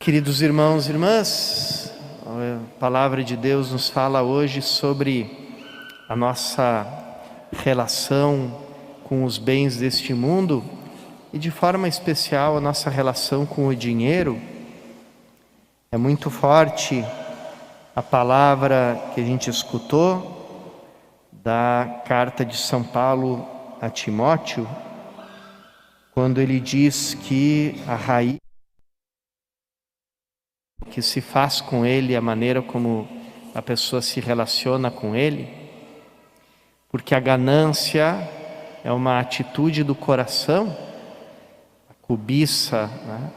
Queridos irmãos e irmãs, a palavra de Deus nos fala hoje sobre a nossa relação com os bens deste mundo e de forma especial a nossa relação com o dinheiro. É muito forte a palavra que a gente escutou da carta de São Paulo a Timóteo, quando ele diz que a raiz que se faz com ele, a maneira como a pessoa se relaciona com ele, porque a ganância é uma atitude do coração, a cobiça, né?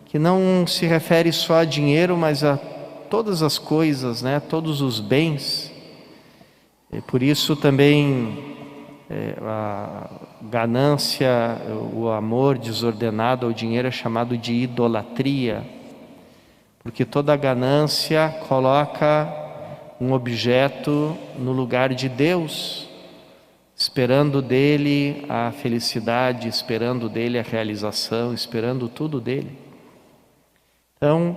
Que não se refere só a dinheiro, mas a todas as coisas, né? Todos os bens. E por isso também a ganância, o amor desordenado ao dinheiro é chamado de idolatria, porque toda ganância coloca um objeto no lugar de Deus, esperando dele a felicidade, esperando dele a realização, esperando tudo dele. Então,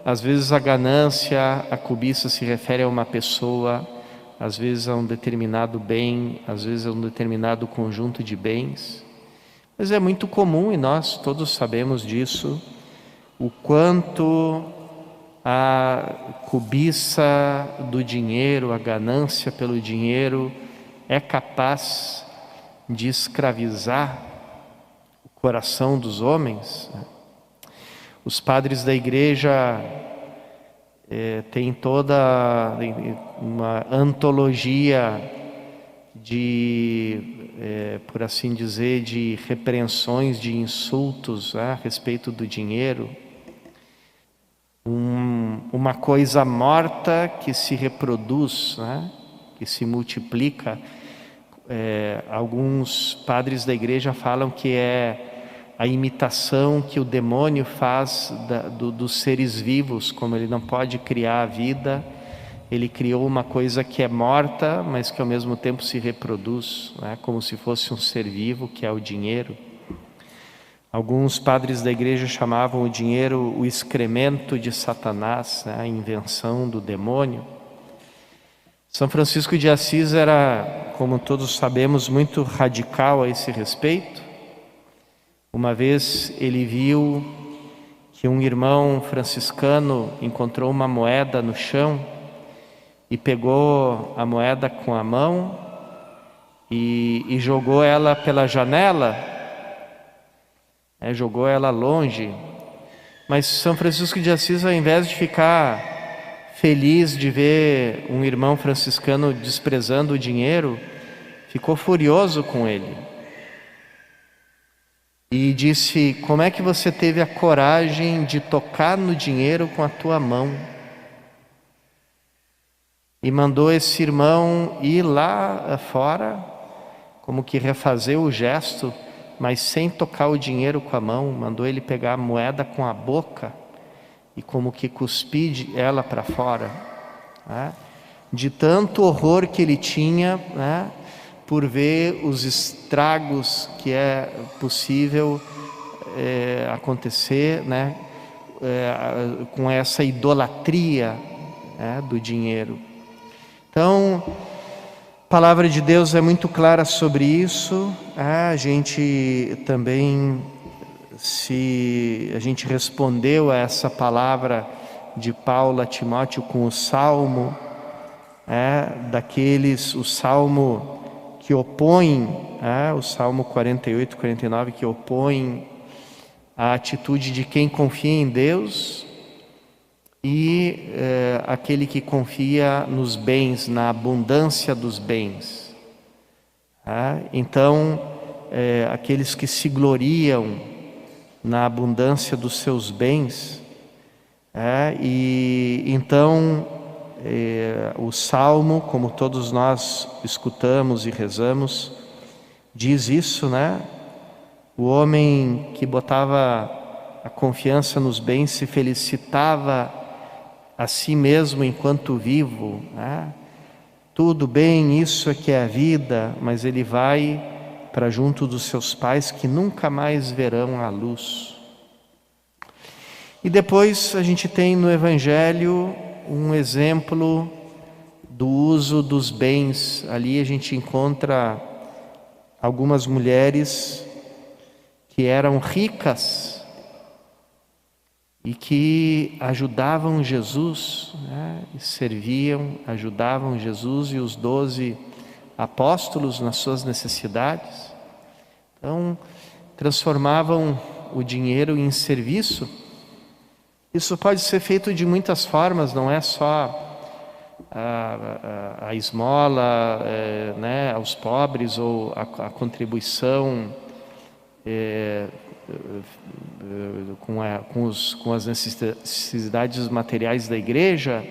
às vezes a ganância, a cobiça se refere a uma pessoa, às vezes a um determinado bem, às vezes a um determinado conjunto de bens. Mas é muito comum, e nós todos sabemos disso, o quanto a cobiça do dinheiro, a ganância pelo dinheiro é capaz de escravizar o coração dos homens. Os padres da igreja têm toda uma antologia de, por assim dizer, de repreensões, de insultos a respeito do dinheiro. Uma coisa morta que se reproduz, né? Que se multiplica. Alguns padres da igreja falam que é a imitação que o demônio faz dos seres vivos. Como ele não pode criar a vida, ele criou uma coisa que é morta, mas que ao mesmo tempo se reproduz, né? Como se fosse um ser vivo, que é o dinheiro. Alguns padres da igreja chamavam o dinheiro o excremento de Satanás, né? A invenção do demônio. São Francisco de Assis era, como todos sabemos, muito radical a esse respeito. Uma vez ele viu que um irmão franciscano encontrou uma moeda no chão e pegou a moeda com a mão e jogou ela pela janela. Jogou ela longe. Mas São Francisco de Assis, ao invés de ficar feliz de ver um irmão franciscano desprezando o dinheiro, ficou furioso com ele e disse: como é que você teve a coragem de tocar no dinheiro com a tua mão? E mandou esse irmão ir lá fora, como que refazer o gesto, mas sem tocar o dinheiro com a mão. Mandou ele pegar a moeda com a boca e como que cuspir ela para fora, né? De tanto horror que ele tinha, né? Por ver os estragos que é possível acontecer, né? Com essa idolatria, né? Do dinheiro. Então, a palavra de Deus é muito clara sobre isso. A gente também, a gente respondeu a essa palavra de Paulo a Timóteo com o Salmo, o Salmo que opõe, o Salmo 48, 49, que opõe a atitude de quem confia em Deus e aquele que confia nos bens, na abundância dos bens. Então, aqueles que se gloriam na abundância dos seus bens, e então o Salmo, como todos nós escutamos e rezamos, diz isso, né? O homem que botava a confiança nos bens se felicitava a si mesmo enquanto vivo, né? Tudo bem, isso é que é a vida, mas ele vai para junto dos seus pais que nunca mais verão a luz. E depois a gente tem no Evangelho um exemplo do uso dos bens. Ali a gente encontra algumas mulheres que eram ricas e que ajudavam Jesus, né? E serviam, ajudavam Jesus e os 12 apóstolos nas suas necessidades. Então, transformavam o dinheiro em serviço. Isso pode ser feito de muitas formas, não é só a esmola, né, aos pobres, ou a contribuição com as necessidades materiais da igreja,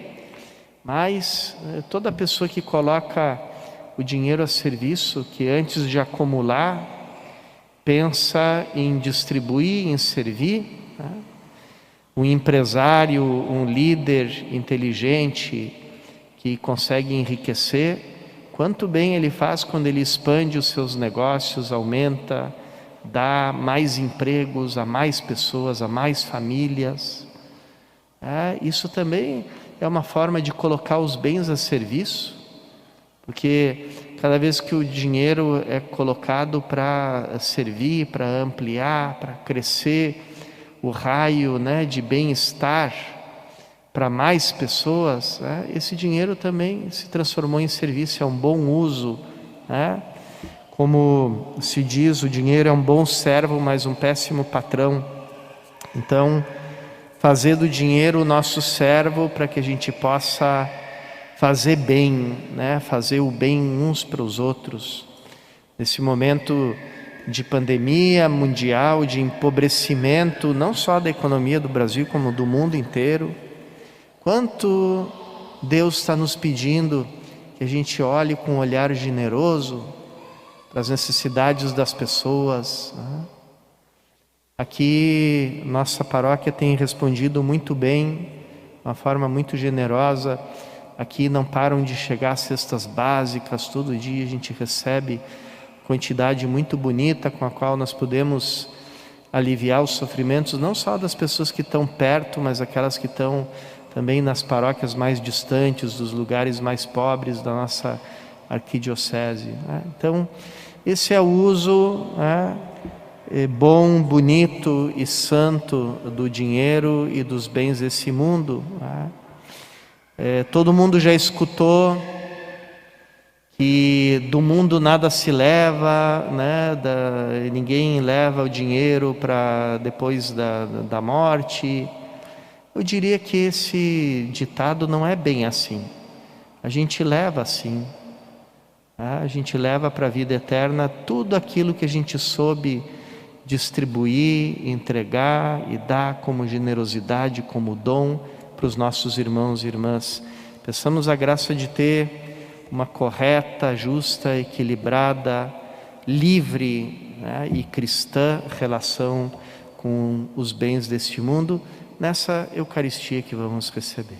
mas toda pessoa que coloca o dinheiro a serviço, que antes de acumular, pensa em distribuir, em servir, né? Um empresário, um líder inteligente que consegue enriquecer, quanto bem ele faz quando ele expande os seus negócios, aumenta, dá mais empregos a mais pessoas, a mais famílias. Isso também é uma forma de colocar os bens a serviço, porque cada vez que o dinheiro é colocado para servir, para ampliar, para crescer o raio, né, de bem-estar para mais pessoas, esse dinheiro também se transformou em serviço, é um bom uso, né? Como se diz, o dinheiro é um bom servo, mas um péssimo patrão. Então, fazer do dinheiro o nosso servo para que a gente possa fazer bem, né? Fazer o bem uns para os outros. Nesse momento de pandemia mundial, de empobrecimento, não só da economia do Brasil, como do mundo inteiro, quanto Deus está nos pedindo que a gente olhe com um olhar generoso para as necessidades das pessoas, né? Aqui, nossa paróquia tem respondido muito bem, de uma forma muito generosa. Aqui não param de chegar cestas básicas, todo dia a gente recebe quantidade muito bonita com a qual nós podemos aliviar os sofrimentos, não só das pessoas que estão perto, mas aquelas que estão também nas paróquias mais distantes, dos lugares mais pobres da nossa arquidiocese, né? Então, esse é o uso, né, bom, bonito e santo do dinheiro e dos bens desse mundo, né? Todo mundo já escutou que do mundo nada se leva, né? Ninguém leva o dinheiro para depois da morte. Eu diria que esse ditado não é bem assim. A gente leva sim. A gente leva para a vida eterna tudo aquilo que a gente soube distribuir, entregar e dar como generosidade, como dom para os nossos irmãos e irmãs. Peçamos a graça de ter uma correta, justa, equilibrada, livre, né, e cristã relação com os bens deste mundo, nessa Eucaristia que vamos receber.